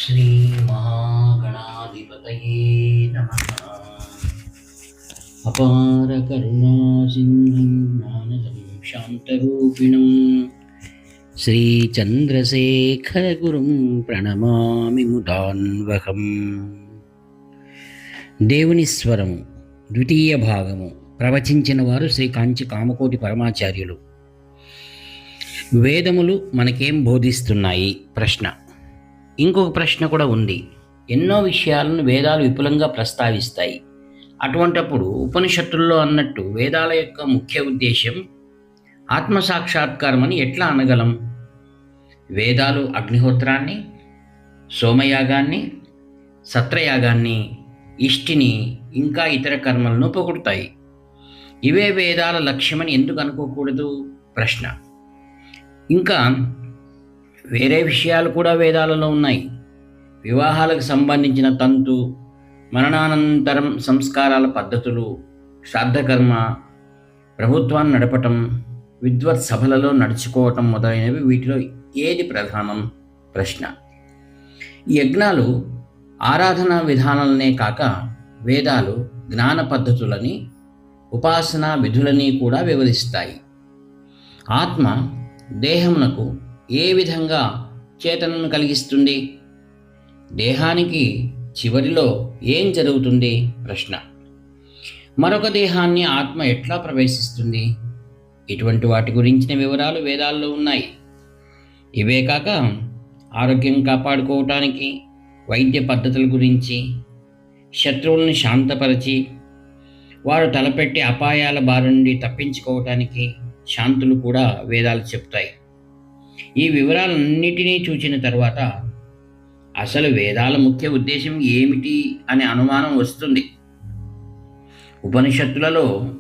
శ్రీ మహాగణాధిపతయే నమః. అపార కరుణా సింధుం జ్ఞానదం శాంతరూపిణం శ్రీ చంద్రశేఖర గురుం ప్రణమామి ముదాన్వహం. దేవుని స్వరము ద్వితీయ భాగము ప్రవచించిన వారు శ్రీ కాంచి కామకోటి పరమాచార్యులు. వేదములు మనకేం బోధిస్తున్నాయి? ప్రశ్న. ఇంకొక ప్రశ్న కూడా ఉంది. ఎన్నో విషయాలను వేదాలు విపులంగా ప్రస్తావిస్తాయి. అటువంటప్పుడు ఉపనిషత్తుల్లో అన్నట్టు వేదాల యొక్క ముఖ్య ఉద్దేశం ఆత్మసాక్షాత్కారం అని ఎట్లా అనగలం? వేదాలు అగ్నిహోత్రాన్ని, సోమయాగాన్ని, సత్రయాగాన్ని, ఇష్టిని, ఇంకా ఇతర కర్మలను పొగుడుతాయి. ఇవే వేదాల లక్ష్యమని ఎందుకు అనుకోకూడదు? ప్రశ్న. ఇంకా వేరే విషయాలు కూడా వేదాలలో ఉన్నాయి. వివాహాలకు సంబంధించిన తంతు, మరణానంతరం సంస్కారాల పద్ధతులు, శ్రాద్ధకర్మ, ప్రభుత్వాన్ని నడపటం, విద్వత్ సభలలో నడుచుకోవటం మొదలైనవి వీటిలో ఏది ప్రధానం? ప్రశ్న. ఈ యజ్ఞాలు ఆరాధనా విధానాలనే కాక వేదాలు జ్ఞాన పద్ధతులని, ఉపాసనా విధులని కూడా వివరిస్తాయి. ఆత్మ దేహమునకు ఏ విధంగా చేతనను కలిగిస్తుంది? దేహానికి చివరిలో ఏం జరుగుతుంది? ప్రశ్న. మరొక దేహాన్ని ఆత్మ ఎట్లా ప్రవేశిస్తుంది? ఇటువంటి వాటి గురించిన వివరాలు వేదాల్లో ఉన్నాయి. ఇవే కాక ఆరోగ్యం కాపాడుకోవటానికి వైద్య పద్ధతుల గురించి, శత్రువులను శాంతపరిచి వారు తలపెట్టే అపాయాల బారి నుండి తప్పించుకోవటానికి శాంతులు కూడా వేదాలు చెప్తాయి. ఈ వివరాలన్నిటినీ చూచిన తర్వాత అసలు వేదాల ముఖ్య ఉద్దేశం ఏమిటి అనే అనుమానం వస్తుంది. ఉపనిషత్తులలో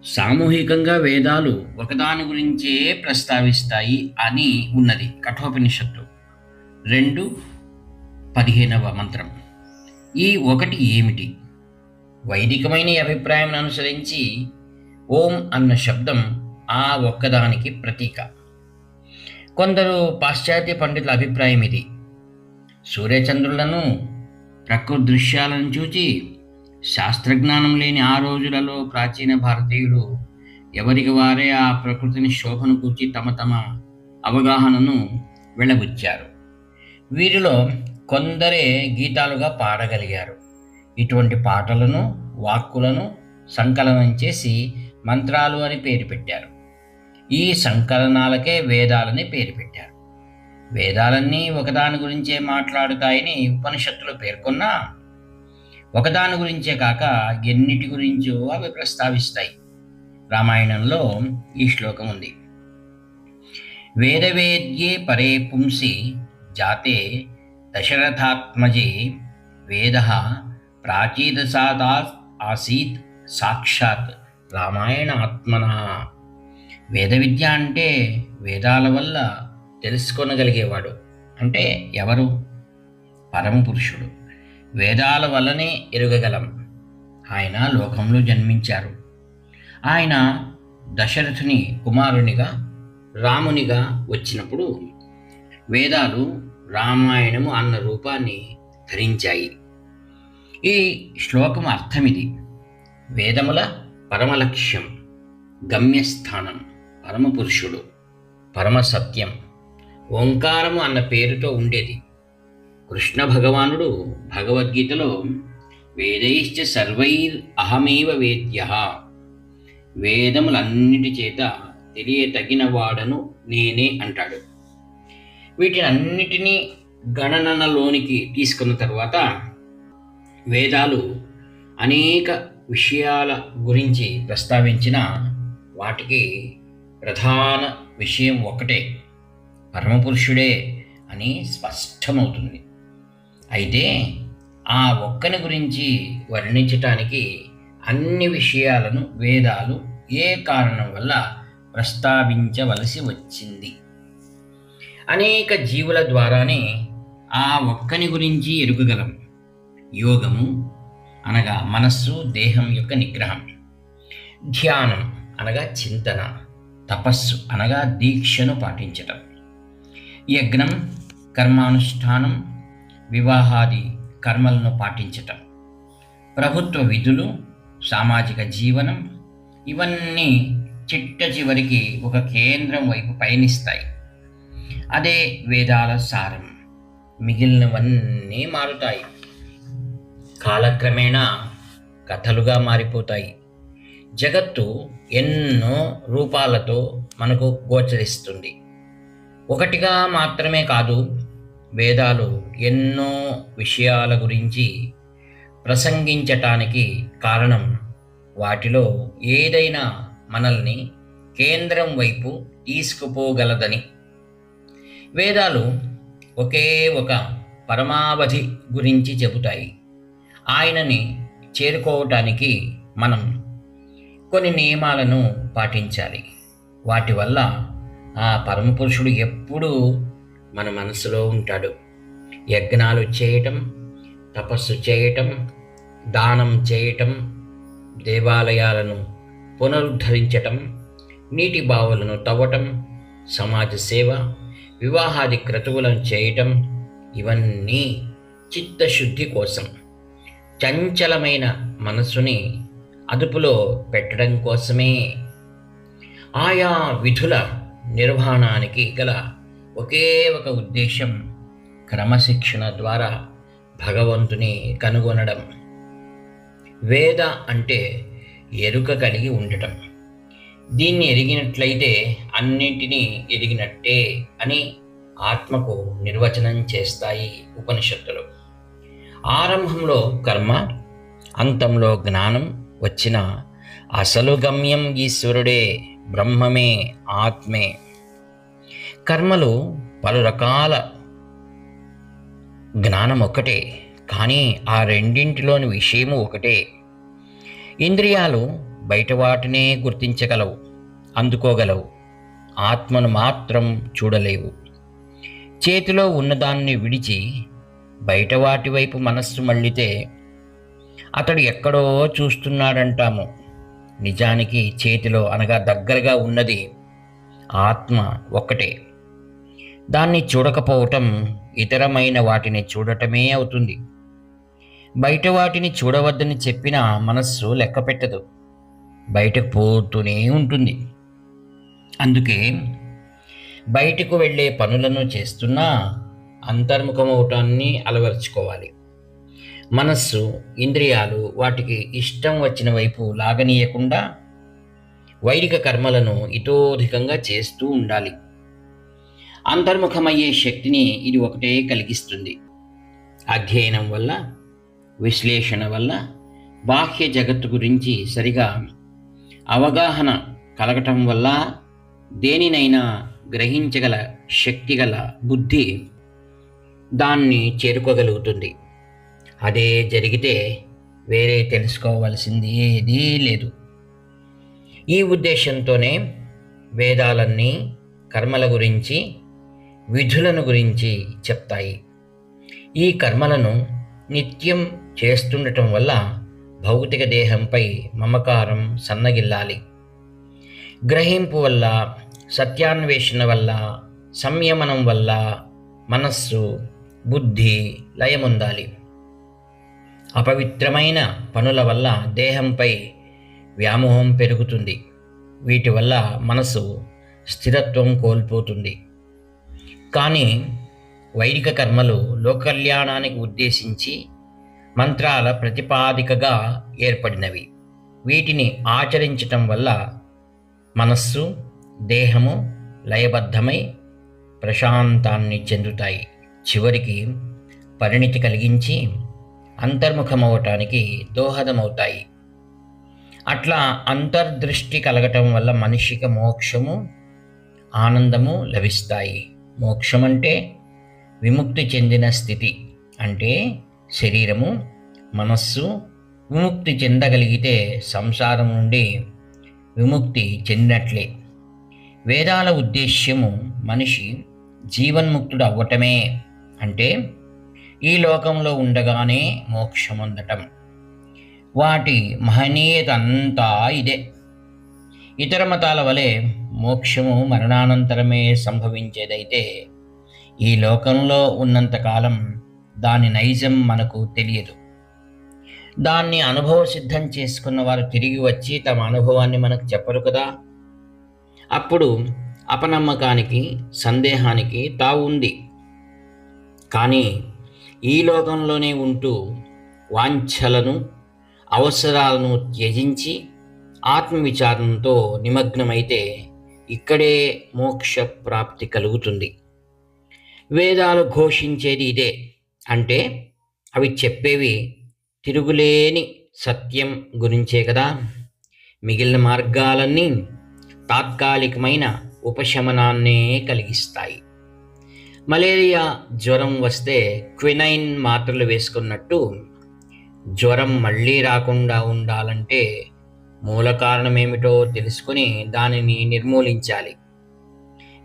సామూహికంగా వేదాలు ఒకదాని గురించే ప్రస్తావిస్తాయి అని ఉన్నది. కఠోపనిషత్తు 2:15 మంత్రం. ఈ ఒకటి ఏమిటి? వైదికమైన అభిప్రాయం అనుసరించి ఓం అన్న శబ్దం ఆ ఒక్కదానికి ప్రతీక. కొందరు పాశ్చాత్య పండితుల అభిప్రాయం ఇది. సూర్యచంద్రులను, ప్రకృతి దృశ్యాలను చూచి శాస్త్రజ్ఞానం లేని ఆ రోజులలో ప్రాచీన భారతీయులు ఎవరికి వారే ఆ ప్రకృతిని శోభను కూర్చి తమ అవగాహనను వెళ్ళబుచ్చారు. వీరిలో కొందరే గీతాలుగా పాడగలిగారు. ఇటువంటి పాటలను, వాక్కులను సంకలనం చేసి మంత్రాలు అని పేరు పెట్టారు. ఈ సంకలనాలకే వేదాలని పేరు పెట్టారు. వేదాలన్నీ ఒకదాని గురించే మాట్లాడుతాయని ఉపనిషత్తులు పేర్కొన్నా ఒకదాని గురించే కాక ఎన్నిటి గురించో అవి ప్రస్తావిస్తాయి. రామాయణంలో ఈ శ్లోకం ఉంది. వేదవేద్యే పరే పుంసి జాతే దశరథాత్మజే వేదః ప్రాచీదసాదాత్ ఆసీత్ సాక్షాత్ రామాయణ ఆత్మనా. వేద విద్య అంటే వేదాల వల్ల తెలుసుకొనగలిగేవాడు. అంటే ఎవరు? పరమపురుషుడు. వేదాల వల్లనే ఎరుగగలం. ఆయన లోకంలో జన్మించారు. ఆయన దశరథుని కుమారునిగా, రామునిగా వచ్చినప్పుడు వేదాలు రామాయణము అన్న రూపాన్ని ధరించాయి. ఈ శ్లోకం అర్థమిది. వేదముల పరమలక్ష్యం, గమ్యస్థానం పరమపురుషుడు, పరమసత్యం, ఓంకారము అన్న పేరుతో ఉండేది. కృష్ణ భగవానుడు భగవద్గీతలో వేదైశ్చ సర్వైర్ అహమేవ వేద్యః, వేదములన్నిటి చేత తెలియతగిన వాడను నేనే అంటాడు. వీటినన్నిటినీ గణనలోనికి తీసుకున్న తర్వాత వేదాలు అనేక విషయాల గురించి ప్రస్తావించిన వాటికి ప్రధాన విషయం ఒకటే, పరమపురుషుడే అని స్పష్టమవుతుంది. అయితే ఆ ఒక్కని గురించి వర్ణించటానికి అన్ని విషయాలను వేదాలు ఏ కారణం వల్ల ప్రస్తావించవలసి వచ్చింది? అనేక జీవుల ద్వారానే ఆ ఒక్కని గురించి ఎరుగగలం. యోగము అనగా మనస్సు, దేహం యొక్క నిగ్రహం. ధ్యానం అనగా చింతన. తపస్సు అనగా దీక్షను పాటించటం. యజ్ఞం, కర్మానుష్ఠానం, వివాహాది కర్మలను పాటించటం, ప్రభుత్వ విధులు, సామాజిక జీవనం, ఇవన్నీ చిట్ట చివరికి ఒక కేంద్రం వైపు పయనిస్తాయి. అదే వేదాల సారం. మిగిలినవన్నీ మారుతాయి, కాలక్రమేణా కథలుగా మారిపోతాయి. జగత్తు ఎన్నో రూపాలతో మనకు గోచరిస్తుంది. ఒకటిగా మాత్రమే కాదు, వేదాలు ఎన్నో విషయాల గురించి ప్రసంగించటానికి కారణం వాటిలో ఏదైనా మనల్ని కేంద్రం వైపు తీసుకుపోగలదని. వేదాలు ఒకే ఒక పరమావధి గురించి చెబుతాయి. ఆయనని చేరుకోవటానికి మనం కొన్ని నియమాలను పాటించాలి. వాటి వల్ల ఆ పరమపురుషుడు ఎప్పుడూ మన మనసులో ఉంటాడు. యజ్ఞాలు చేయటం, తపస్సు చేయటం, దానం చేయటం, దేవాలయాలను పునరుద్ధరించటం, నీటి బావులను తవ్వటం, సమాజ సేవ, వివాహాది క్రతువులను చేయటం, ఇవన్నీ చిత్తశుద్ధి కోసం, చంచలమైన మనసుని అదుపులో పెట్టడం కోసమే. ఆయా విధుల నిర్వహణానికి గల ఒకే ఒక ఉద్దేశం క్రమశిక్షణ ద్వారా భగవంతుని కనుగొనడం. వేద అంటే ఎరుక కలిగి ఉండటం. దీన్ని ఎరిగినట్లయితే అన్నింటినీ ఎరిగినట్టే అని ఆత్మకు నిర్వచనం చేస్తాయి ఉపనిషత్తులు. ఆరంభంలో కర్మ, అంతంలో జ్ఞానం వచ్చిన అసలు గమ్యం ఈశ్వరుడే, బ్రహ్మమే, ఆత్మే. కర్మలు పలు రకాల, జ్ఞానం ఒక్కటే, కానీ ఆ రెండింటిలోని విషయము ఒకటే. ఇంద్రియాలు బయట వాటినే గుర్తించగలవు, అందుకోగలవు. ఆత్మను మాత్రం చూడలేవు. చేతిలో ఉన్నదాన్ని విడిచి బయట వాటి వైపు మనస్సు మళ్ళితే అతడు ఎక్కడో చూస్తున్నాడంటాము. నిజానికి చేతిలో అనగా దగ్గరగా ఉన్నది ఆత్మ ఒక్కటే. దాన్ని చూడకపోవటం ఇతరమైన వాటిని చూడటమే అవుతుంది. బయట వాటిని చూడవద్దని చెప్పిన మనస్సు లెక్క పెట్టదు, బయటకు పోతూనే ఉంటుంది. అందుకే బయటకు వెళ్ళే పనులను చేస్తున్నా అంతర్ముఖమవటాన్ని అలవర్చుకోవాలి. మనస్సు, ఇంద్రియాలు వాటికి ఇష్టం వచ్చిన వైపు లాగనీయకుండా వైదిక కర్మలను ఇతోధికంగా చేస్తూ ఉండాలి. అంతర్ముఖమయ్యే శక్తిని ఇది ఒకటే కలిగిస్తుంది. అధ్యయనం వల్ల, విశ్లేషణ వల్ల బాహ్య జగత్తు గురించి సరిగా అవగాహన కలగటం వల్ల దేనినైనా గ్రహించగల శక్తి గల బుద్ధి దాన్ని చేరుకోగలుగుతుంది. అదే జరిగితే వేరే తెలుసుకోవలసింది ఏదీ లేదు. ఈ ఉద్దేశంతోనే వేదాలన్నీ కర్మల గురించి, విధులను గురించి చెప్తాయి. ఈ కర్మలను నిత్యం చేస్తుండటం వల్ల భౌతిక దేహంపై మమకారం సన్నగిల్లాలి. గ్రహింపు వల్ల, సత్యాన్వేషణ వల్ల, సంయమనం వల్ల మనస్సు, బుద్ధి లయముందాలి. అపవిత్రమైన పనుల వల్ల దేహంపై వ్యామోహం పెరుగుతుంది. వీటి వల్ల మనసు స్థిరత్వం కోల్పోతుంది. కానీ వైదిక కర్మలు లోకకల్యాణానికి ఉద్దేశించి మంత్రాల ప్రతిపాదికగా ఏర్పడినవి. వీటిని ఆచరించటం వల్ల మనస్సు, దేహము లయబద్ధమై ప్రశాంతాన్ని చెందుతాయి. చివరికి పరిణితి కలిగించి అంతర్ముఖమవటానికి దోహదమవుతాయి. అట్లా అంతర్దృష్టి కలగటం వల్ల మనిషికి మోక్షము, ఆనందము లభిస్తాయి. మోక్షం అంటే విముక్తి చెందిన స్థితి. అంటే శరీరము, మనస్సు విముక్తి చెందగలిగితే సంసారం నుండి విముక్తి చెందినట్లే. వేదాల ఉద్దేశ్యము మనిషి జీవన్ముక్తుడు అవ్వటమే. అంటే ఈ లోకంలో ఉండగానే మోక్షమొందటం. వాటి మహనీయత అంతా ఇదే. ఇతర మతాల వలె మోక్షము మరణానంతరమే సంభవించేదైతే ఈ లోకంలో ఉన్నంతకాలం దాని నైజం మనకు తెలియదు. దాన్ని అనుభవ సిద్ధం చేసుకున్న వారు తిరిగి వచ్చి తమ అనుభవాన్ని మనకు చెప్పరు కదా. అప్పుడు అపనమ్మకానికి, సందేహానికి తావు ఉంది. కానీ ఈ లోకంలోనే ఉంటూ వాంఛలను, అవసరాలను త్యజించి ఆత్మవిచారణతో నిమగ్నమైతే ఇక్కడే మోక్ష ప్రాప్తి కలుగుతుంది. వేదాలు ఘోషించేది ఇదే. అంటే అవి చెప్పేవి తిరుగులేని సత్యం గురించే కదా. మిగిలిన మార్గాలన్నీ తాత్కాలికమైన ఉపశమనాన్నే కలిగిస్తాయి. మలేరియా జ్వరం వస్తే క్వినైన్ మాత్రలు వేసుకున్నట్టు జ్వరం మళ్ళీ రాకుండా ఉండాలంటే మూల కారణమేమిటో తెలుసుకుని దానిని నిర్మూలించాలి.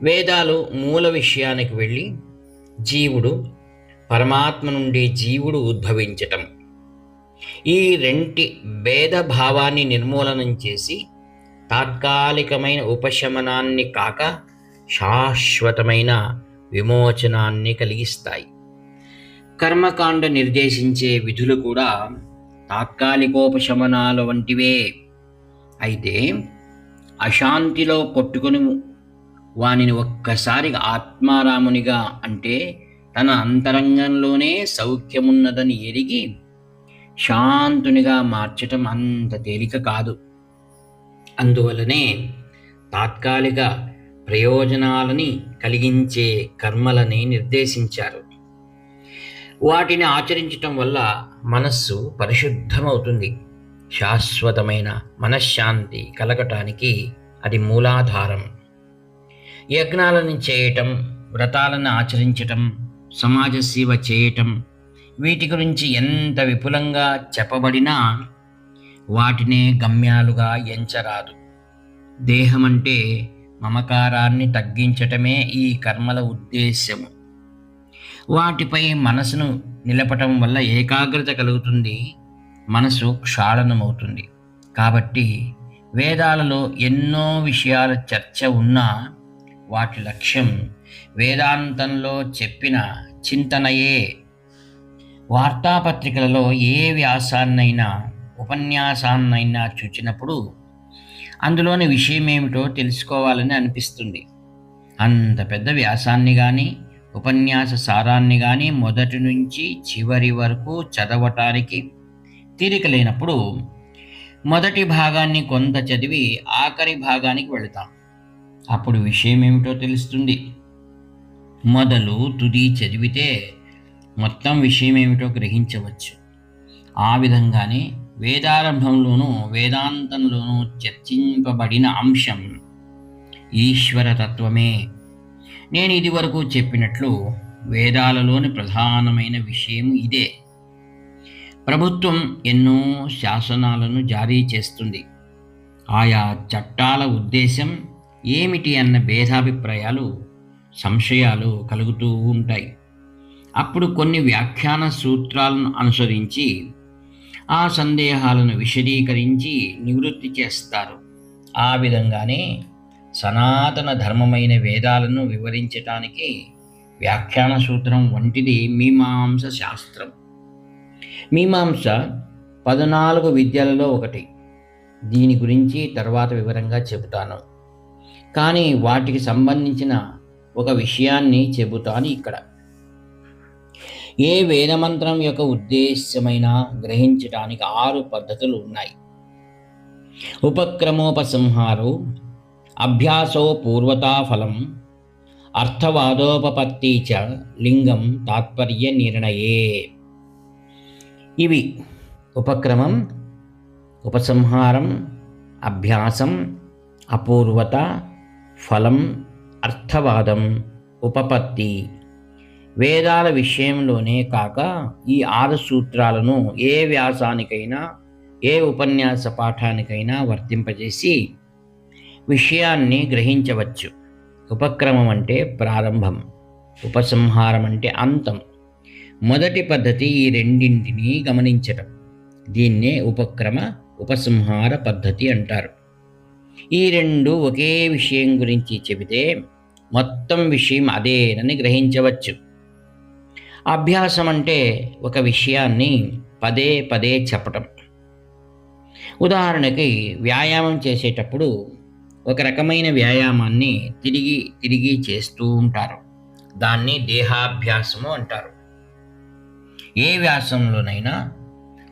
వేదాలు మూల విషయానికి వెళ్ళి జీవుడు, పరమాత్మ నుండి జీవుడు ఉద్భవించటం, ఈ రెంటి భేదభావాన్ని నిర్మూలనం చేసి తాత్కాలికమైన ఉపశమనాన్ని కాక శాశ్వతమైన విమోచనాన్ని కలిగిస్తాయి. కర్మకాండ నిర్దేశించే విధులు కూడా తాత్కాలికోపశమనాల వంటివే. అయితే అశాంతిలో కొట్టుకుని వానిని ఒక్కసారి ఆత్మారామునిగా, అంటే తన అంతరంగంలోనే సౌఖ్యమున్నదని ఎరిగి శాంతునిగా మార్చటం అంత తేలిక కాదు. అందువలనే తాత్కాలిక ప్రయోజనాలని కలిగించే కర్మలని నిర్దేశించారు. వాటిని ఆచరించటం వల్ల మనస్సు పరిశుద్ధమవుతుంది. శాశ్వతమైన మనశ్శాంతి కలగటానికి అది మూలాధారం. యజ్ఞాలను చేయటం, వ్రతాలను ఆచరించటం, సమాజ సేవ చేయటం, వీటి గురించి ఎంత విపులంగా చెప్పబడినా వాటినే గమ్యాలుగా ఎంచరాదు. దేహమంటే మమకారాన్ని తగ్గించటమే ఈ కర్మల ఉద్దేశ్యము. వాటిపై మనసును నిలపటం వల్ల ఏకాగ్రత కలుగుతుంది, మనసు క్షాళనమవుతుంది. కాబట్టి వేదాలలో ఎన్నో విషయాల చర్చ ఉన్నా వాటి లక్ష్యం వేదాంతంలో చెప్పిన చింతనయే. వార్తాపత్రికలలో ఏ వ్యాసాన్నైనా, ఉపన్యాసాన్నైనా చూచినప్పుడు అందులోని విషయమేమిటో తెలుసుకోవాలని అనిపిస్తుంది. అంత పెద్ద వ్యాసాన్ని కానీ, ఉపన్యాస సారాన్ని కానీ మొదటి నుంచి చివరి వరకు చదవటానికి తీరిక లేనప్పుడు మొదటి భాగాన్ని కొంత చదివి ఆఖరి భాగానికి వెళతాం. అప్పుడు విషయమేమిటో తెలుస్తుంది. మొదలు తుది చదివితే మొత్తం విషయమేమిటో గ్రహించవచ్చు. ఆ విధంగానే వేదారంభంలోనూ వేదాంతంలోనూ చర్చింపబడిన అంశం ఈశ్వరతత్వమే. నేను ఇదివరకు చెప్పినట్లు వేదాలలోని ప్రధానమైన విషయం ఇదే. ప్రభుత్వం ఎన్నో శాసనాలను జారీ చేస్తుంది. ఆయా చట్టాల ఉద్దేశం ఏమిటి అన్న భేదాభిప్రాయాలు, సంశయాలు కలుగుతూ ఉంటాయి. అప్పుడు కొన్ని వ్యాఖ్యాన సూత్రాలను అనుసరించి ఆ సందేహాలను విశదీకరించి నివృత్తి చేస్తారు. ఆ విధంగానే సనాతన ధర్మమైన వేదాలను వివరించటానికి వ్యాఖ్యాన సూత్రం వంటిది మీమాంస శాస్త్రం. మీమాంస 14 విద్యలలో ఒకటి. దీని గురించి తర్వాత వివరంగా చెబుతాను. కానీ వాటికి సంబంధించిన ఒక విషయాన్ని చెబుతాను ఇక్కడ. ఏ వేదమంత్రం యొక్క ఉద్దేశ్యమైనా గ్రహించడానికి 6 పద్ధతులు ఉన్నాయి. ఉపక్రమోపసంహారో, అభ్యాసో పూర్వతా ఫలం, అర్థవాదోపపత్తి చ, లింగం తాత్పర్య నిర్ణయే. ఇవి ఉపక్రమం, ఉపసంహారం, అభ్యాసం, అపూర్వత, ఫలం, అర్థవాదం, ఉపపత్తి. వేదాల విషయంలోనే కాక ఈ 6 సూత్రాలను ఏ వ్యాసానికైనా, ఏ ఉపన్యాస పాఠానికైనా వర్తింపజేసి విషయాన్ని గ్రహించవచ్చు. ఉపక్రమం అంటే ప్రారంభం, ఉపసంహారం అంటే అంతం. మొదటి పద్ధతి ఈ రెండింటినీ గమనించటం. దీన్నే ఉపక్రమ, ఉపసంహార పద్ధతి అంటారు. ఈ రెండు ఒకే విషయం గురించి చెబితే మొత్తం విషయం అదేనని గ్రహించవచ్చు. అభ్యాసం అంటే ఒక విషయాన్ని పదే పదే చెప్పటం. ఉదాహరణకి వ్యాయామం చేసేటప్పుడు ఒక రకమైన వ్యాయామాన్ని తిరిగి తిరిగి చేస్తూ ఉంటారు. దాన్ని దేహాభ్యాసము అంటారు. ఏ వ్యాసంలోనైనా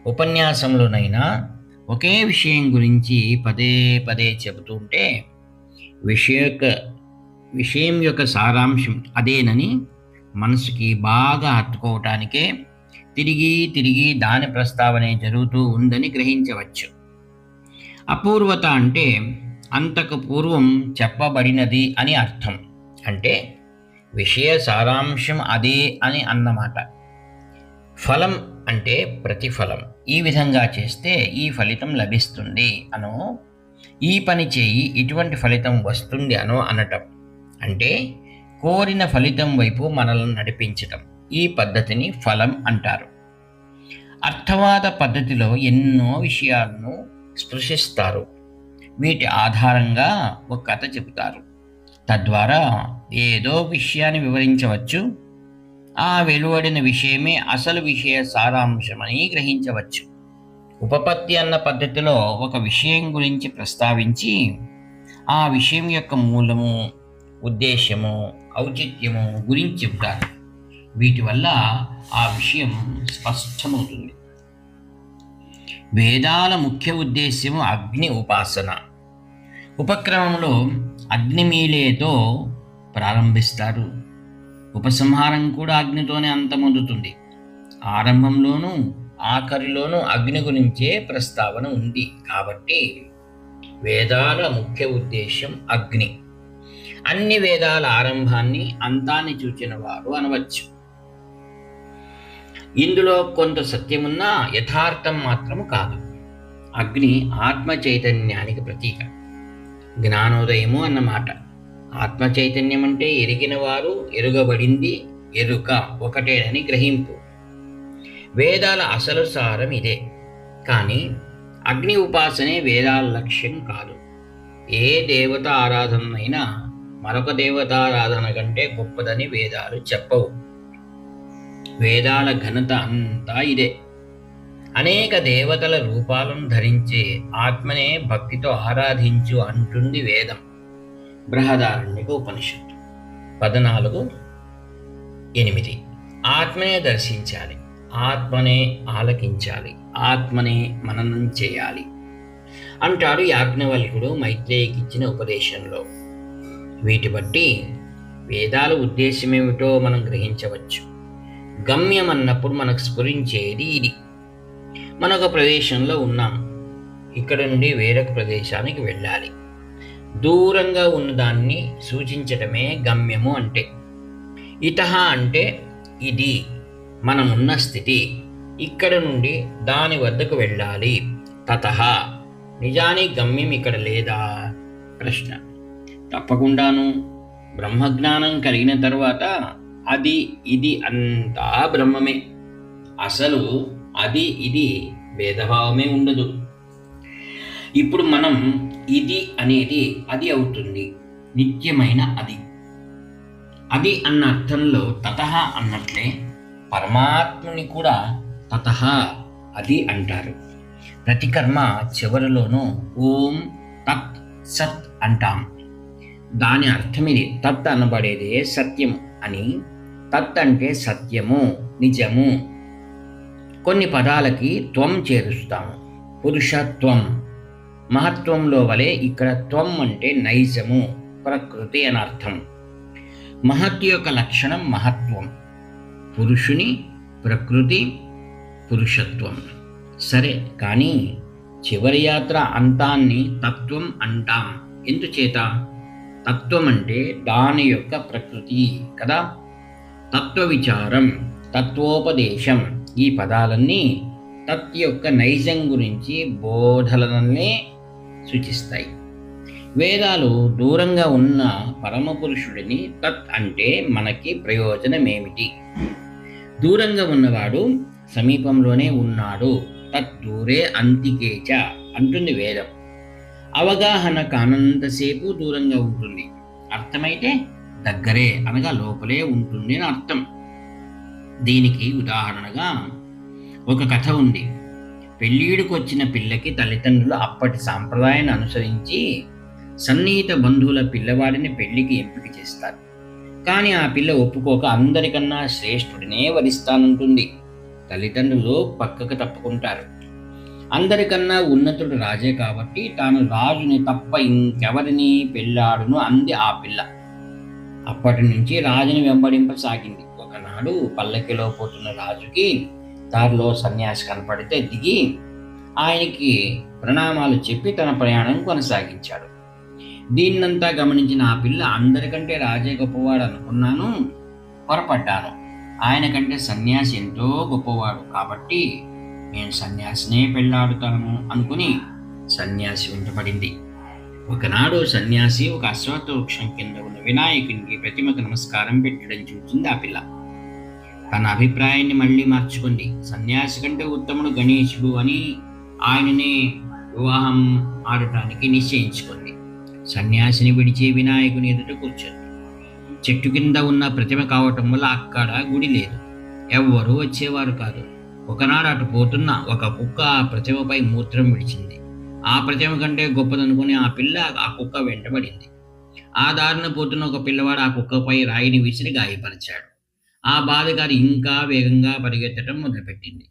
ఉపన్యాసంలోనైనా ఒకే విషయం గురించి పదే పదే చెబుతుంటే విషయం యొక్క సారాంశం అదేనని మనసుకి బాగా హత్తుకోవటానికే తిరిగి తిరిగి దాని ప్రస్తావనే జరుగుతూ ఉందని గ్రహించవచ్చు. అపూర్వత అంటే అంతకు పూర్వం చెప్పబడినది అని అర్థం. అంటే విషయ సారాంశం అదే అని అన్నమాట. ఫలం అంటే ప్రతిఫలం. ఈ విధంగా చేస్తే ఈ ఫలితం లభిస్తుంది అనో, ఈ పని చేయి ఇటువంటి ఫలితం వస్తుంది అనో అనటం. అంటే కోరిన ఫలితం వైపు మనల్ని నడిపించటం. ఈ పద్ధతిని ఫలం అంటారు. అర్థవాద పద్ధతిలో ఎన్నో విషయాలను స్పృశిస్తారు. వీటి ఆధారంగా ఒక కథ చెబుతారు. తద్వారా ఏదో విషయాన్ని వివరించవచ్చు. ఆ వెలువడిన విషయమే అసలు విషయ సారాంశమని గ్రహించవచ్చు. ఉపపత్తి అన్న పద్ధతిలో ఒక విషయం గురించి ప్రస్తావించి ఆ విషయం యొక్క మూలము, ఉద్దేశ్యము, ఔచిత్యము గురించి చెబుతారు. వీటి వల్ల ఆ విషయం స్పష్టమవుతుంది. వేదాల ముఖ్య ఉద్దేశ్యము అగ్ని ఉపాసన. ఉపక్రమంలో అగ్నిమీలేతో ప్రారంభిస్తారు. ఉపసంహారం కూడా అగ్నితోనే అంతమొందుతుంది. ఆరంభంలోనూ ఆఖరిలోనూ అగ్ని గురించే ప్రస్తావన ఉంది. కాబట్టి వేదాల ముఖ్య ఉద్దేశం అగ్ని. అన్ని వేదాల ఆరంభాన్ని అంతాన్ని చూచిన వారు అనవచ్చు. ఇందులో కొంత సత్యమున్నా యథార్థం మాత్రము కాదు. అగ్ని ఆత్మ చైతన్యానికి ప్రతీక, జ్ఞానోదయము అన్నమాట. ఆత్మ చైతన్యం అంటే ఎరిగిన వారు, ఎరుగబడింది, ఎరుక ఒకటేనని గ్రహింపు. వేదాల అసలు సారం ఇదే. కానీ అగ్ని ఉపాసనే వేదాల లక్ష్యం కాదు. ఏ దేవత ఆరాధనైనా మరొక దేవతారాధన కంటే గొప్పదని వేదాలు చెప్పవు. వేదాల ఘనత అంతా ఇదే. అనేక దేవతల రూపాలను ధరించే ఆత్మనే భక్తితో ఆరాధించు అంటుంది వేదం. బృహదారణ్యక ఉపనిషత్తు 14:8. ఆత్మనే దర్శించాలి, ఆత్మనే ఆలకించాలి, ఆత్మనే మననం చేయాలి అంటాడు యాజ్ఞవల్కుడు మైత్రేయికిచ్చిన ఉపదేశంలో. వీటి బట్టి వేదాల ఉద్దేశమేమిటో మనం గ్రహించవచ్చు. గమ్యం అన్నప్పుడు మనకు స్ఫురించేది ఇది. మనొక ప్రదేశంలో ఉన్నాం. ఇక్కడ నుండి వేరొక ప్రదేశానికి వెళ్ళాలి. దూరంగా ఉన్నదాన్ని సూచించటమే గమ్యము అంటే. ఇతహ అంటే ఇది మనమున్న స్థితి. ఇక్కడ నుండి దాని వద్దకు వెళ్ళాలి. తతః నిజానికి గమ్యం ఇక్కడ లేదా? ప్రశ్న. తప్పకుండాను. బ్రహ్మజ్ఞానం కలిగిన తర్వాత అది ఇది అంతా బ్రహ్మమే. అసలు అది ఇది భేదభావమే ఉండదు. ఇప్పుడు మనం ఇది అనేది అది అవుతుంది, నిత్యమైన అది. అది అన్న అర్థంలో తతః అన్నట్లే పరమాత్ముని కూడా తతః అది అంటారు. ప్రతి కర్మ చివరిలోనూ ఓం తత్ సత్ అంటాం. దాని అర్థం ఇది. తత్ అనబడేదే సత్యము అని. తత్ అంటే సత్యము, నిజము. కొన్ని పదాలకి త్వం చేరుస్తాము. పురుషత్వం, మహత్వంలో వలె ఇక్కడ త్వం అంటే నైజము, ప్రకృతి అని అర్థం. మహత్ యొక్క లక్షణం మహత్వం, పురుషుని ప్రకృతి, పురుషత్వం. సరే, కానీ చివరి యాత్ర అంతాన్ని తత్వం అంటాం. ఎందుచేత? తత్వం అంటే దాని యొక్క ప్రకృతి కదా. తత్వ విచారం, తత్వోపదేశం, ఈ పదాలన్నీ తత్ యొక్క నైజం గురించి బోధలనే సూచిస్తాయి. వేదాలు దూరంగా ఉన్న పరమపురుషుడిని తత్ అంటే మనకి ప్రయోజనమేమిటి? దూరంగా ఉన్నవాడు సమీపంలోనే ఉన్నాడు. తత్ దూరే అంతికేచ అంటుంది వేదం. అవగాహన కానంతసేపు దూరంగా ఉంటుంది. అర్థమైతే దగ్గరే అనగా లోపలే ఉంటుంది అని అర్థం. దీనికి ఉదాహరణగా ఒక కథ ఉంది. పెళ్ళిడికి వచ్చిన పిల్లకి తల్లిదండ్రులు అప్పటి సాంప్రదాయాన్ని అనుసరించి సన్నిహిత బంధువుల పిల్లవాడిని పెళ్లికి ఎంపిక చేస్తారు. కానీ ఆ పిల్ల ఒప్పుకోక అందరికన్నా శ్రేష్ఠుడినే వరిస్తానంటుంది. తల్లిదండ్రులు పక్కకు తప్పుకుంటారు. అందరికన్నా ఉన్నతుడు రాజే కాబట్టి తాను రాజుని తప్ప ఇంకెవరిని పెళ్ళాడును అంది ఆ పిల్ల. అప్పటి నుంచి రాజుని వెంబడింపసాగింది. ఒకనాడు పల్లకిలో పోతున్న రాజుకి దారిలో సన్యాసి కనపడితే దిగి ఆయనకి ప్రణామాలు చెప్పి తన ప్రయాణం కొనసాగించాడు. దీన్నంతా గమనించిన ఆ పిల్ల, అందరికంటే రాజే గొప్పవాడు అనుకున్నాను, పొరపడ్డాను. ఆయన కంటే సన్యాసి ఎంతో గొప్పవాడు కాబట్టి నేను సన్యాసినే పెళ్ళాడుతాను అనుకుని సన్యాసి వెంటపడింది. ఒకనాడు సన్యాసి ఒక అశ్వత్థ వృక్షం కింద ఉన్న వినాయకునికి ప్రతిమకు నమస్కారం పెట్టడం చూసింది ఆ పిల్ల. తన అభిప్రాయాన్ని మళ్ళీ మార్చుకుంది. సన్యాసి కంటే ఉత్తముడు గణేశుడు అని ఆయననే వివాహం ఆడటానికి నిశ్చయించుకుంది. సన్యాసిని విడిచి వినాయకుని ఎదుట కూర్చుంది. చెట్టు కింద ఉన్న ప్రతిమ కావటం వల్ల అక్కడ గుడి లేదు, ఎవ్వరూ వచ్చేవారు కాదు. ఒకనాడు అటు పోతున్న ఒక కుక్క ఆ ప్రతిమపై మూత్రం విడిచింది. ఆ ప్రతిమ కంటే గొప్పదనుకుని ఆ పిల్ల ఆ కుక్క వెంటబడింది. ఆ దారిన పోతున్న ఒక పిల్లవాడు ఆ కుక్కపై రాయిని విసిరి గాయపరిచాడు. ఆ బాధగారి ఇంకా వేగంగా పరిగెత్తడం మొదలుపెట్టింది.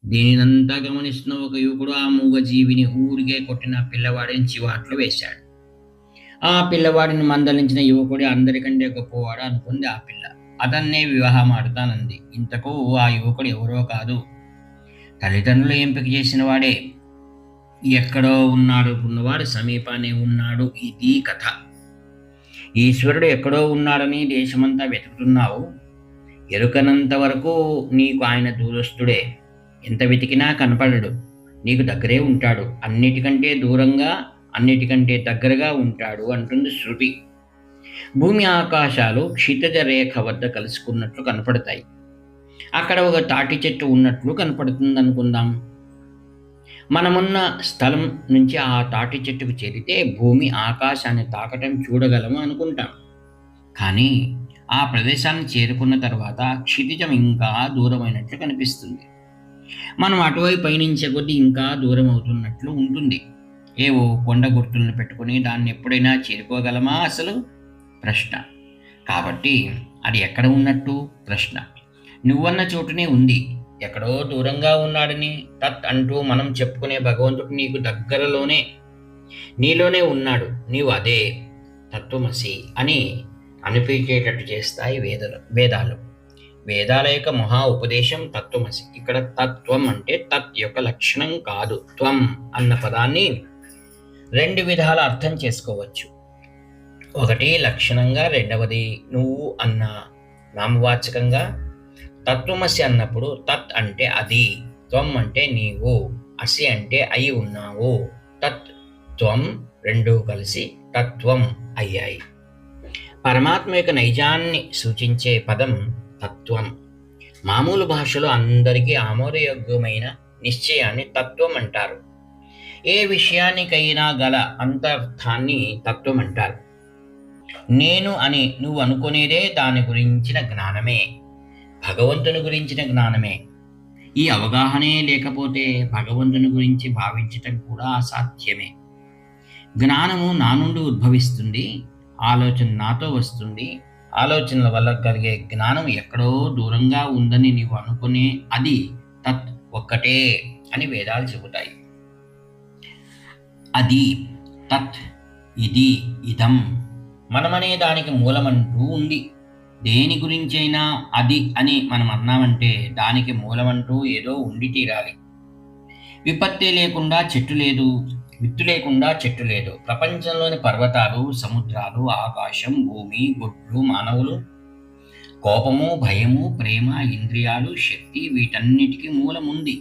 దీనినంతా గమనిస్తున్న ఒక యువకుడు ఆ మూగజీవిని ఊరికే కొట్టిన పిల్లవాడిని చివాట్లు వేశాడు. ఆ పిల్లవాడిని మందలించిన యువకుడు అందరికంటే గొప్పవాడు అనుకుంది ఆ పిల్ల. అతన్నే వివాహం ఆడుతానంది. ఇంతకు ఆ యువకుడు ఎవరో కాదు, తల్లిదండ్రులు ఎంపిక చేసిన వాడే. ఎక్కడో ఉన్నాడు ఉన్నవాడు సమీపానే ఉన్నాడు. ఇది కథ. ఈశ్వరుడు ఎక్కడో ఉన్నాడని దేశమంతా వెతుకుతున్నావు. ఎరుకనంత వరకు నీకు ఆయన దూరస్తుడే. ఎంత వెతికినా కనపడడు. నీకు దగ్గరే ఉంటాడు. అన్నిటికంటే దూరంగా, అన్నిటికంటే దగ్గరగా ఉంటాడు అంటుంది శృతి. భూమి ఆకాశాలు క్షితిజ రేఖ వద్ద కలుసుకున్నట్లు కనపడతాయి. అక్కడ ఒక తాటి చెట్టు ఉన్నట్లు కనపడుతుంది అనుకుందాం. మనమున్న స్థలం నుంచి ఆ తాటి చెట్టుకు చేరితే భూమి ఆకాశాన్ని తాకటం చూడగలము అనుకుంటాం. కానీ ఆ ప్రదేశాన్ని చేరుకున్న తర్వాత క్షితిజం ఇంకా దూరమైనట్లు కనిపిస్తుంది. మనం అటువైపు పయనించే కొద్దీ ఇంకా దూరం అవుతున్నట్లు ఉంటుంది. ఏవో కొండ గుర్తులను పెట్టుకుని దాన్ని ఎప్పుడైనా చేరుకోగలమా అసలు? ప్రశ్న. కాబట్టి అది ఎక్కడ ఉన్నట్టు? ప్రశ్న. నువ్వన్న చోటునే ఉంది. ఎక్కడో దూరంగా ఉన్నాడని తత్ అంటూ మనం చెప్పుకునే భగవంతుడు నీకు దగ్గరలోనే, నీలోనే ఉన్నాడు. నీవు అదే తత్వమసి అని అనిపించేటట్టు చేస్తాయి వేదాలు. వేదాల యొక్క మహా ఉపదేశం తత్వమసి. ఇక్కడ తత్వం అంటే తత్ యొక్క లక్షణం కాదు. త్వం అన్న పదాన్ని రెండు విధాల అర్థం చేసుకోవచ్చు. ఒకటి లక్షణంగా, రెండవది నువ్వు అన్న నామవాచకంగా. తత్వమసి అన్నప్పుడు తత్ అంటే అది, త్వం అంటే నీవు, అసి అంటే అయి ఉన్నావు. తత్ త్వం రెండూ కలిసి తత్వం అయ్యాయి. పరమాత్మ యొక్క నైజాన్ని సూచించే పదం తత్వం. మామూలు భాషలో అందరికీ ఆమోదయోగ్యమైన నిశ్చయాన్ని తత్వం అంటారు. ఏ విషయానికైనా గల అంతర్థాన్ని తత్వం అంటారు. నేను అని నువ్వు అనుకునేదే దాని గురించిన జ్ఞానమే, భగవంతుని గురించిన జ్ఞానమే. ఈ అవగాహనే లేకపోతే భగవంతుని గురించి భావించటం కూడా అసాధ్యమే. జ్ఞానము నా నుండి ఉద్భవిస్తుంది, ఆలోచన నాతో వస్తుంది. ఆలోచనల వల్ల కలిగే జ్ఞానం ఎక్కడో దూరంగా ఉందని నీవు అనుకునే అది తత్ ఒక్కటే అని వేదాలు చెబుతాయి. అది, తత్, ఇది, ఇదం. మనమనే దానికి మూలమంటూ ఉంది. దేని గురించైనా అది అని మనం అన్నామంటే దానికి మూలమంటూ ఏదో ఉండి తీరాలి. విపత్తి లేకుండా చెట్టు లేదు, విత్తు లేకుండా చెట్టు లేదు. ప్రపంచంలోని పర్వతాలు, సముద్రాలు, ఆకాశం, భూమి, గుడ్లు, మానవులు, కోపము, భయము, ప్రేమ, ఇంద్రియాలు, శక్తి, వీటన్నిటికీ మూలముంది.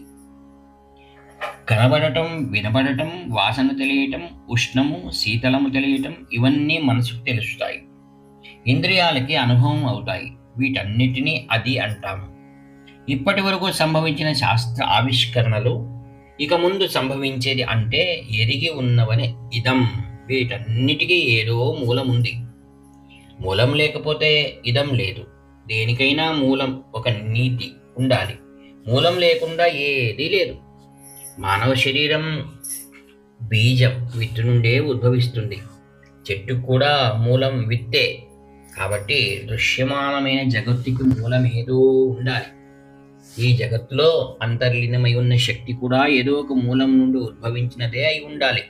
కనబడటం, వినబడటం, వాసన తెలియటం, ఉష్ణము, శీతలము తెలియటం, ఇవన్నీ మనసుకు తెలుస్తాయి, ఇంద్రియాలకి అనుభవం అవుతాయి. వీటన్నిటినీ అది అంటాము. ఇప్పటి వరకు సంభవించిన శాస్త్ర ఆవిష్కరణలు ఇక ముందు సంభవించేది అంటే ఎరిగి ఉన్నవని ఇదం. వీటన్నిటికీ ఏదో మూలం ఉంది. మూలం లేకపోతే ఇదం లేదు. దేనికైనా మూలం ఒక నీతి ఉండాలి. మూలం లేకుండా ఏదీ లేదు. మానవ శరీరం బీజం విత్తు నుండే ఉద్భవిస్తుంది. చెట్టు కూడా మూలం విత్తే. కాబట్టి దృశ్యమానమైన జగత్తుకి మూలం ఏదో ఉండాలి. ఈ జగత్తులో అంతర్లీనమై ఉన్న శక్తి కూడా ఏదో ఒక మూలం నుండి ఉద్భవించినదే అయి ఉండాలి.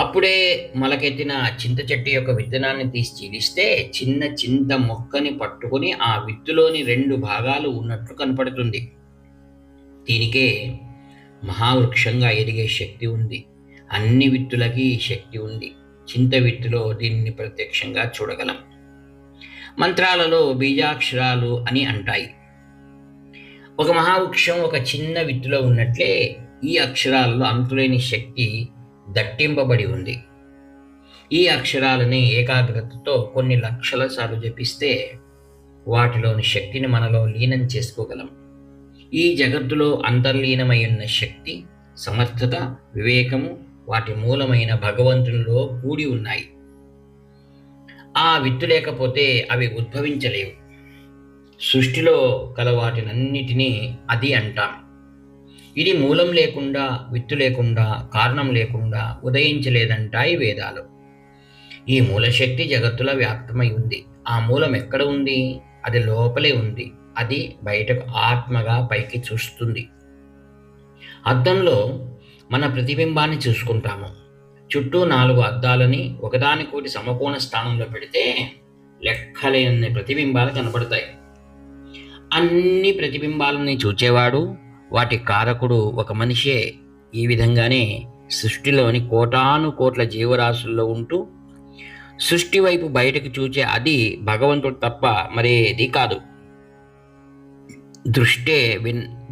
అప్పుడే మొలకెత్తిన చింత చెట్టు యొక్క విత్తనాన్ని తీసి చీలిస్తే చిన్న చింత మొక్కని పట్టుకొని ఆ విత్తులోని 2 భాగాలు ఉన్నట్లు కనపడుతుంది. దీనికే మహావృక్షంగా ఎదిగే శక్తి ఉంది. అన్ని విత్తులకి శక్తి ఉంది. చింత విత్తులో దీనిని ప్రత్యక్షంగా చూడగలం. మంత్రాలలో బీజాక్షరాలు అని అంటాయి. ఒక మహావృక్షం ఒక చిన్న విత్తులో ఉన్నట్లే ఈ అక్షరాలలో అంతులేని శక్తి దట్టింపబడి ఉంది. ఈ అక్షరాలని ఏకాగ్రతతో కొన్ని లక్షల సార్లు జపిస్తే వాటిలోని శక్తిని మనలో లీనం చేసుకోగలం. ఈ జగత్తులో అంతర్లీనమై ఉన్న శక్తి, సమర్థత, వివేకము వాటి మూలమైన భగవంతునిలో కూడి ఉన్నాయి. ఆ విత్తు లేకపోతే అవి ఉద్భవించలేవు. సృష్టిలో కల వాటినన్నిటినీ అది అంటాం. ఇది మూలం లేకుండా, విత్తు లేకుండా, కారణం లేకుండా ఉదయించలేదంటాయి వేదాలు. ఈ మూలశక్తి జగత్తులో వ్యాప్తమై ఉంది. ఆ మూలం ఎక్కడ ఉంది? అది లోపలే ఉంది. అది బయటకు ఆత్మగా పైకి చూస్తుంది. అద్దంలో మన ప్రతిబింబాన్ని చూసుకుంటాము. చుట్టూ 4 అద్దాలని ఒకదానికోటి సమకోణ స్థానంలో పెడితే లెక్కలేని ప్రతిబింబాలు కనబడతాయి. అన్ని ప్రతిబింబాలని చూచేవాడు, వాటి కారకుడు ఒక మనిషే. ఈ విధంగానే సృష్టిలోని కోటాను కోట్ల జీవరాశుల్లో ఉంటూ సృష్టి వైపు బయటకు చూచే అది భగవంతుడు తప్ప మరేది కాదు. దృష్టే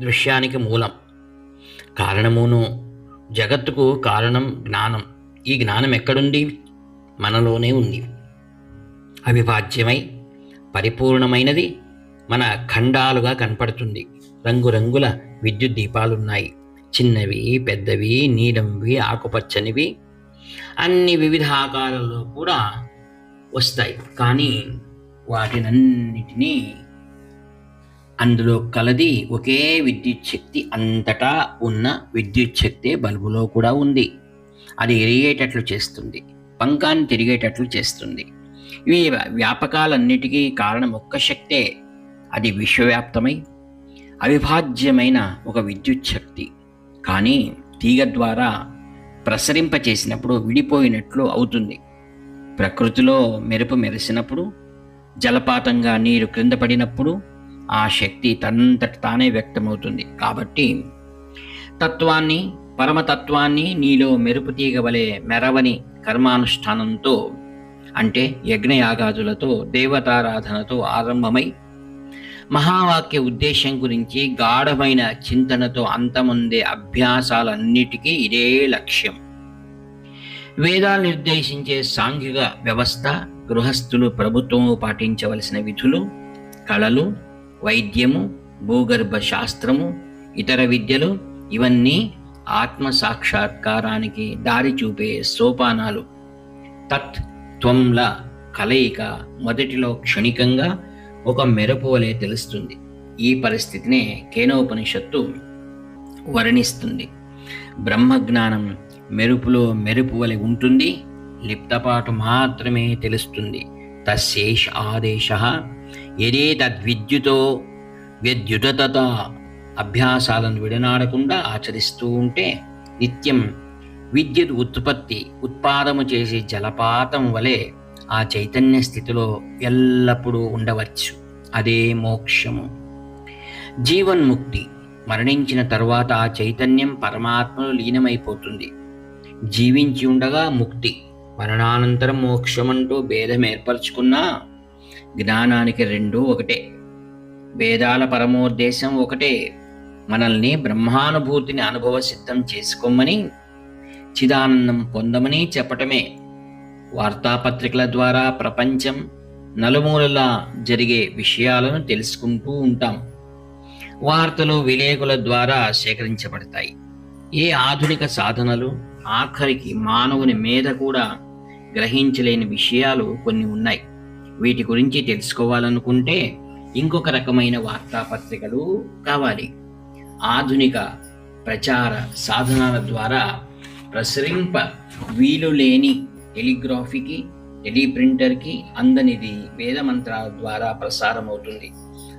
దృశ్యానికి మూలం, కారణమును. జగత్తుకు కారణం జ్ఞానం. ఈ జ్ఞానం ఎక్కడుంది? మనలోనే ఉంది. అవిభాజ్యమై పరిపూర్ణమైనది మన ఖండాలుగా కనపడుతుంది. రంగురంగుల విద్యుత్ దీపాలున్నాయి. చిన్నవి, పెద్దవి, నీలంవి, ఆకుపచ్చనివి, అన్ని వివిధ ఆకారాల్లో కూడా వస్తాయి. కానీ వాటినన్నిటినీ అందులో కలది ఒకే విద్యుత్ శక్తి. అంతటా ఉన్న విద్యుత్ శక్తి బల్బులో కూడా ఉంది. అది ఎరిగేటట్లు చేస్తుంది, పంకాన్ని తిరిగేటట్లు చేస్తుంది. ఇవి వ్యాపకాలన్నిటికీ కారణం ఒక్క శక్తే. అది విశ్వవ్యాప్తమై అవిభాజ్యమైన ఒక విద్యుత్ శక్తి. కానీ తీగ ద్వారా ప్రసరింపచేసినప్పుడు విడిపోయినట్లు అవుతుంది. ప్రకృతిలో మెరుపు మెరిసినప్పుడు, జలపాతంగా నీరు క్రింద పడినప్పుడు ఆ శక్తి తనంతట తానే వ్యక్తమవుతుంది. కాబట్టి తత్వాన్ని, పరమతత్వాన్ని నీలో మెరుపు తీగ వలె మెరవని కర్మానుష్ఠానంతో, అంటే యజ్ఞయాగాదులతో, దేవతారాధనతో ఆరంభమై మహావాక్య ఉద్దేశం గురించి గాఢమైన చింతనతో అంతమొందే అభ్యాసాలన్నిటికీ ఇదే లక్ష్యం. వేదాలు నిర్దేశించే సాంఘిక వ్యవస్థ, గృహస్థులు, ప్రభుత్వము పాటించవలసిన విధులు, కళలు, వైద్యము, భూగర్భ శాస్త్రము, ఇతర విద్యలు, ఇవన్నీ ఆత్మ సాక్షాత్కారానికి దారి చూపే సోపానాలు. తత్ త్వంల కలయిక మొదటిలో క్షణికంగా ఒక మెరుపు వలె తెలుస్తుంది. ఈ పరిస్థితినే కేనోపనిషత్తు వర్ణిస్తుంది. బ్రహ్మజ్ఞానం మెరుపులో మెరుపు వలె ఉంటుంది, లిప్తపాటు మాత్రమే తెలుస్తుంది. తస్యేష ఆదేశ యదే తద్విద్యుతో వ్యద్యుతత. అభ్యాసాలను విడనాడకుండా ఆచరిస్తూ ఉంటే నిత్యం విద్యుత్ ఉత్పాదము చేసే జలపాతం వలె ఆ చైతన్య స్థితిలో ఎల్లప్పుడూ ఉండవచ్చు. అదే మోక్షము, జీవన్ముక్తి. మరణించిన తరువాత ఆ చైతన్యం పరమాత్మలో లీనమైపోతుంది. జీవించి ఉండగా ముక్తి, మరణానంతరం మోక్షమంటూ భేదం ఏర్పరచుకున్నా జ్ఞానానికి రెండూ ఒకటే. వేదాల పరమోద్దేశం ఒకటే, మనల్ని బ్రహ్మానుభూతిని అనుభవ సిద్ధం చేసుకోమని, చిదానందం పొందమని చెప్పటమే. వార్తాపత్రికల ద్వారా ప్రపంచం నలుమూలలా జరిగే విషయాలను తెలుసుకుంటూ ఉంటాం. వార్తలు విలేకరుల ద్వారా సేకరించబడతాయి. ఏ ఆధునిక సాధనలు, ఆఖరికి మానవుని మీద కూడా గ్రహించలేని విషయాలు కొన్ని ఉన్నాయి. వీటి గురించి తెలుసుకోవాలనుకుంటే ఇంకొక రకమైన వార్తాపత్రికలు కావాలి. ఆధునిక ప్రచార సాధనాల ద్వారా ప్రసరింప వీలు లేని టెలిగ్రాఫీకి, టెలిప్రింటర్కి అందనిది వేదమంత్రాల ద్వారా ప్రసారమవుతుంది.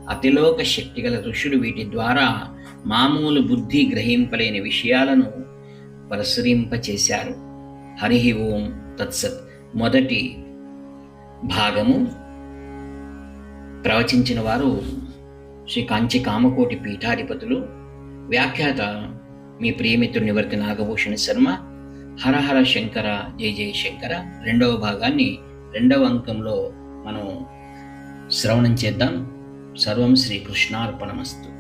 అతిలోక శక్తిగల ఋషులు వీటి ద్వారా మామూలు బుద్ధి గ్రహింపలేని విషయాలను ప్రసరింపచేశారు. హరి ఓం తత్సత్. మొదటి భాగము ప్రవచించిన వారు శ్రీ కాంచి కామకోటి పీఠాధిపతులు, వ్యాఖ్యాత మీ ప్రియమిత్రుడు నివర్తి నాగభూషణ శర్మ. హరహర శంకర, జయ జయ శంకర. రెండవ భాగాన్ని రెండవ అంకంలో మనం శ్రవణం చేద్దాం. సర్వం శ్రీకృష్ణార్పణమస్తు.